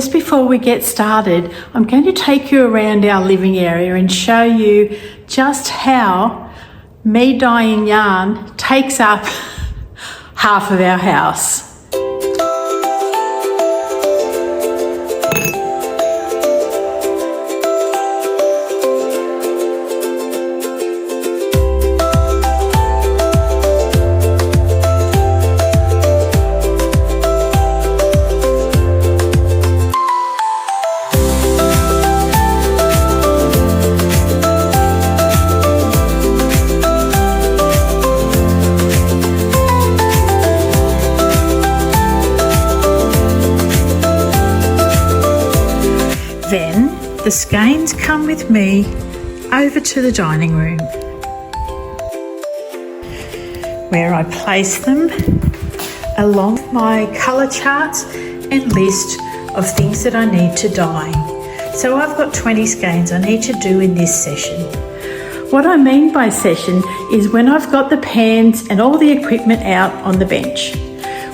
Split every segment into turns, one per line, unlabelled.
Just before we get started, I'm going to take you around our living area and show you just how me dyeing yarn takes up half of our house. Then the skeins come with me over to the dining room, where I place them along with my colour charts and list of things that I need to dye. So I've got 20 skeins I need to do in this session. What I mean by session is when I've got the pans and all the equipment out on the bench.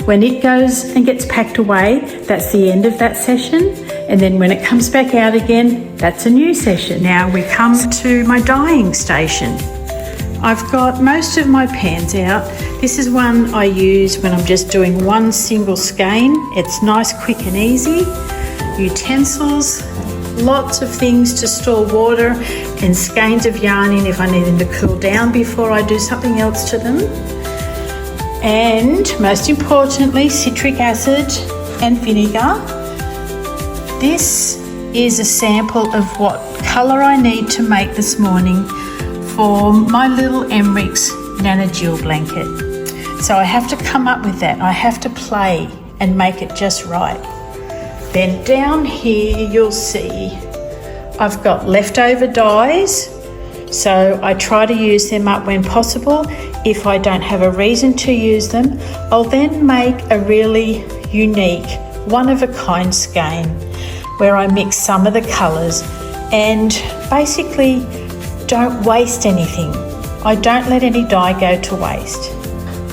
When it goes and gets packed away, that's the end of that session. And then when it comes back out again, that's a new session. Now we come to my dyeing station. I've got most of my pans out. This is one I use when I'm just doing one single skein. It's nice, quick and easy. Utensils, lots of things to store water and skeins of yarn in if I need them to cool down before I do something else to them. And most importantly, citric acid and vinegar. This is a sample of what colour I need to make this morning for my little Emmerich Nana Jill blanket. So I have to come up with that. I have to play and make it just right. Then down here you'll see I've got leftover dyes. So I try to use them up when possible. If I don't have a reason to use them, I'll then make a really unique, one-of-a-kind skein where I mix some of the colours and basically don't waste anything. I don't let any dye go to waste.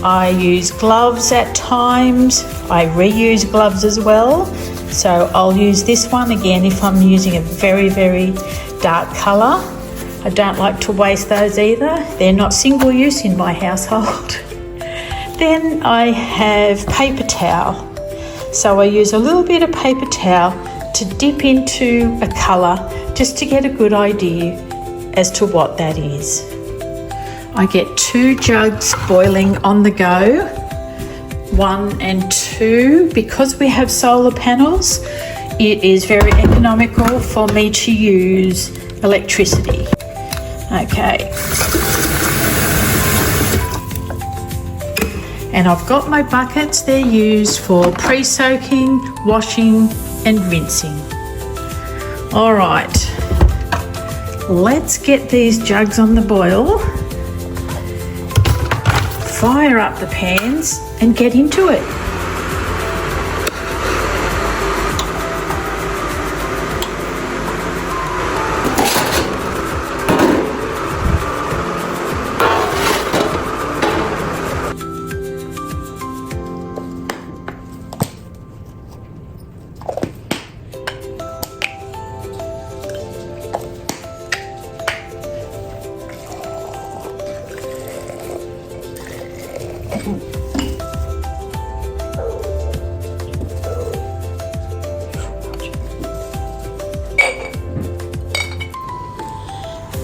I use gloves at times. I reuse gloves as well. So I'll use this one again if I'm using a very, very dark colour. I don't like to waste those either. They're not single use in my household. Then I have paper towel. So I use a little bit of paper towel to dip into a colour just to get a good idea as to what that is. I get 2 jugs boiling on the go, 1 and 2. Because we have solar panels, it is very economical for me to use electricity. Okay. And I've got my buckets. They're used for pre-soaking, washing and rinsing. All right, let's get these jugs on the boil, fire up the pans and get into it.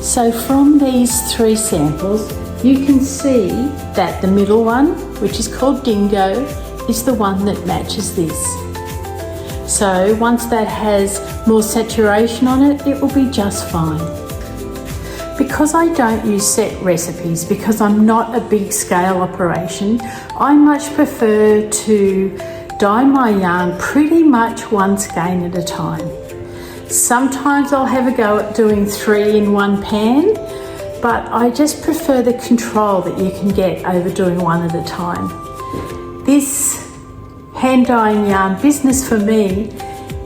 So from these 3 samples, you can see that the middle one, which is called Dingo, is the one that matches this. So once that has more saturation on it, it will be just fine. Because I don't use set recipes, because I'm not a big scale operation, I much prefer to dye my yarn pretty much one skein at a time. Sometimes I'll have a go at doing 3 in one pan, but I just prefer the control that you can get over doing 1 at a time. This hand dyeing yarn business for me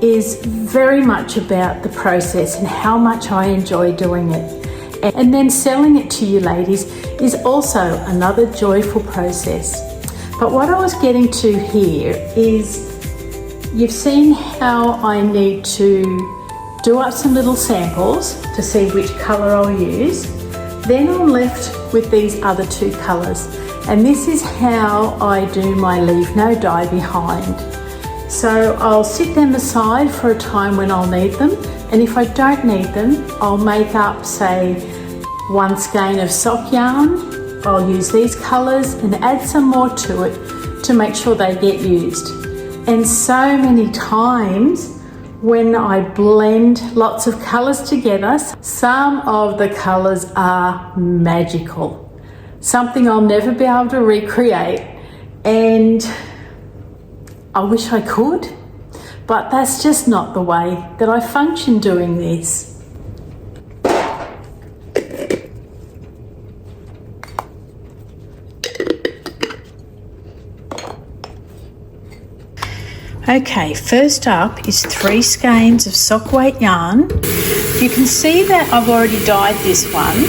is very much about the process and how much I enjoy doing it. And then selling it to you ladies is also another joyful process. But what I was getting to here is you've seen how I need to do up some little samples to see which colour I'll use. Then I'm left with these other two colours, and this is how I do my leave no dye behind. So I'll sit them aside for a time when I'll need them, and if I don't need them, I'll make up, say, 1 skein of sock yarn. I'll use these colours and add some more to it to make sure they get used. And so many times when I blend lots of colours together, some of the colours are magical. Something I'll never be able to recreate, and I wish I could, but that's just not the way that I function doing this. Okay, first up is 3 skeins of sock weight yarn. You can see that I've already dyed this one,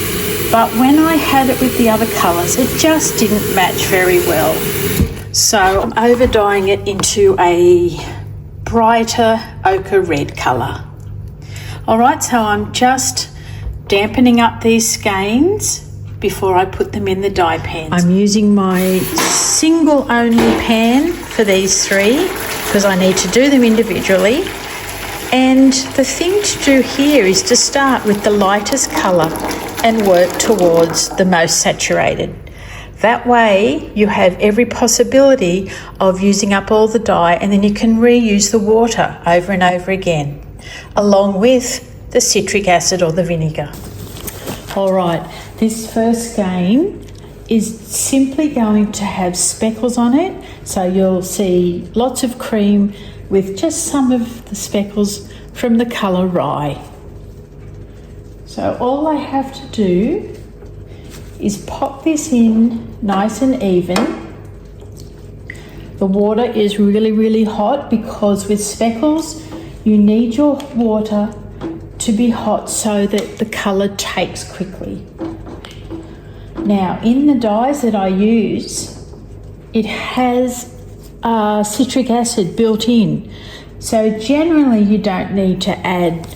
but when I had it with the other colours, it just didn't match very well. So I'm over dyeing it into a brighter ochre red colour. Alright, so I'm just dampening up these skeins before I put them in the dye pans. I'm using my single only pan for these 3 because I need to do them individually. And the thing to do here is to start with the lightest colour and work towards the most saturated. That way you have every possibility of using up all the dye, and then you can reuse the water over and over again, along with the citric acid or the vinegar. All right, this first skein is simply going to have speckles on it. So you'll see lots of cream with just some of the speckles from the colour rye. So all I have to do is pop this in nice and even. The water is really, really hot because with speckles, you need your water to be hot so that the colour takes quickly. Now, in the dyes that I use, it has citric acid built in. So generally you don't need to add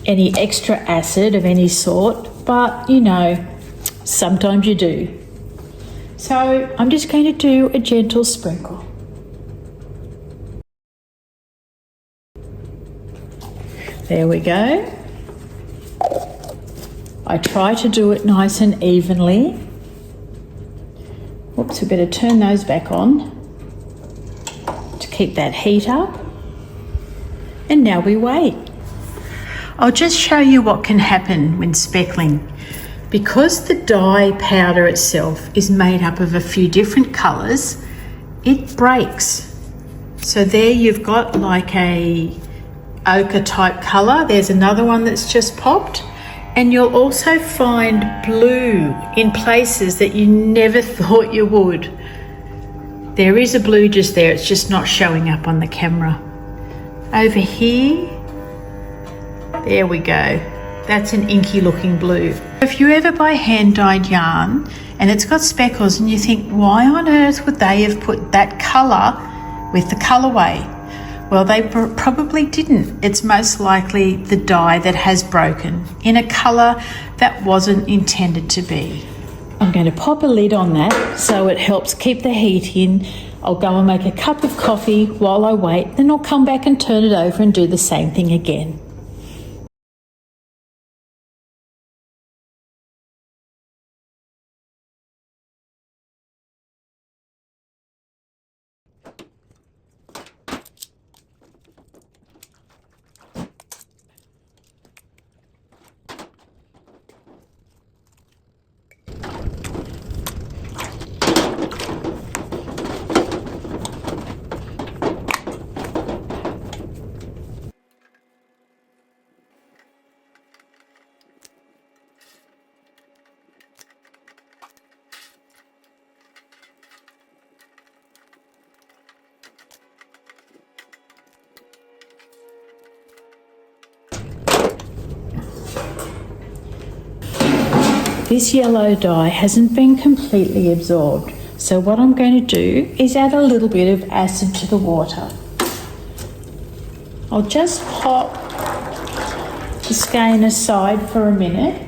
any extra acid of any sort, but you know, sometimes you do. So I'm just going to do a gentle sprinkle. There we go. I try to do it nice and evenly. Oops, we better turn those back on to keep that heat up. And now we wait. I'll just show you what can happen when speckling. Because the dye powder itself is made up of a few different colours, it breaks. So there you've got like a ochre type colour. There's another one that's just popped. And you'll also find blue in places that you never thought you would. There is a blue just there, it's just not showing up on the camera. Over here, there we go. That's an inky looking blue. If you ever buy hand dyed yarn and it's got speckles and you think, why on earth would they have put that colour with the colourway? Well, they probably didn't. It's most likely the dye that has broken in a colour that wasn't intended to be. I'm going to pop a lid on that so it helps keep the heat in. I'll go and make a cup of coffee while I wait, then I'll come back and turn it over and do the same thing again. This yellow dye hasn't been completely absorbed, so what I'm going to do is add a little bit of acid to the water. I'll just pop the skein aside for a minute.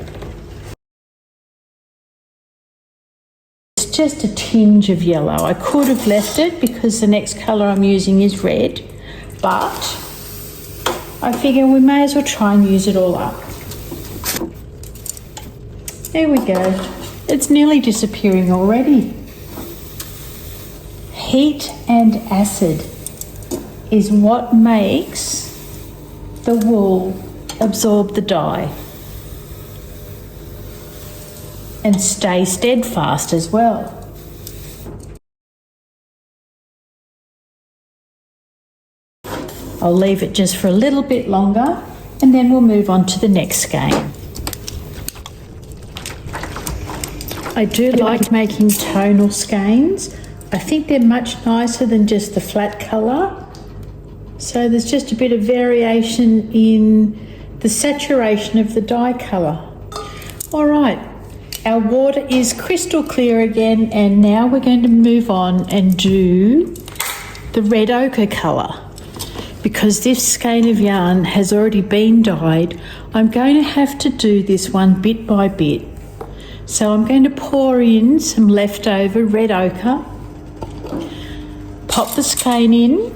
It's just a tinge of yellow. I could have left it because the next colour I'm using is red, but I figure we may as well try and use it all up. There we go. It's nearly disappearing already. Heat and acid is what makes the wool absorb the dye and stay steadfast as well. I'll leave it just for a little bit longer and then we'll move on to the next skein. I do like making tonal skeins. I think they're much nicer than just the flat colour. So there's just a bit of variation in the saturation of the dye colour. All right, our water is crystal clear again, and now we're going to move on and do the red ochre colour. Because this skein of yarn has already been dyed, I'm going to have to do this one bit by bit. So I'm going to pour in some leftover red ochre, pop the skein in,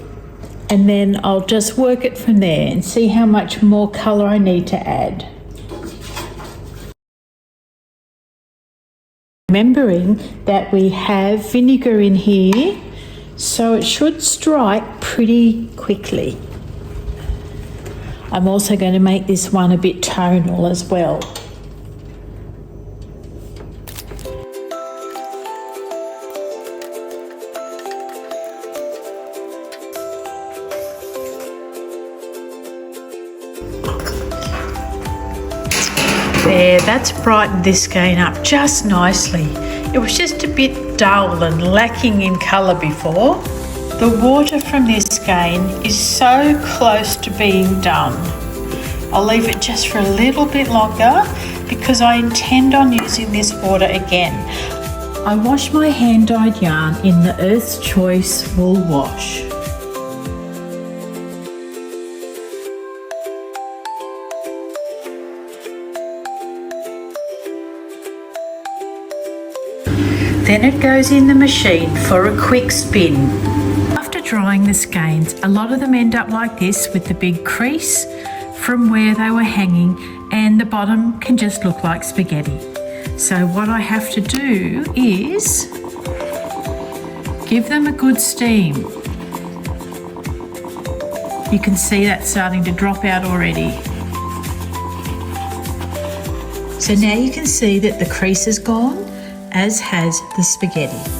and then I'll just work it from there and see how much more colour I need to add. Remembering that we have vinegar in here, so it should strike pretty quickly. I'm also going to make this one a bit tonal as well. There, that's brightened this skein up just nicely. It was just a bit dull and lacking in colour before. The water from this skein is so close to being done. I'll leave it just for a little bit longer because I intend on using this water again. I wash my hand-dyed yarn in the Earth's Choice wool wash. Then it goes in the machine for a quick spin. After drying the skeins, a lot of them end up like this with the big crease from where they were hanging, and the bottom can just look like spaghetti. So what I have to do is give them a good steam. You can see that starting to drop out already. So now you can see that the crease is gone, as has the spaghetti.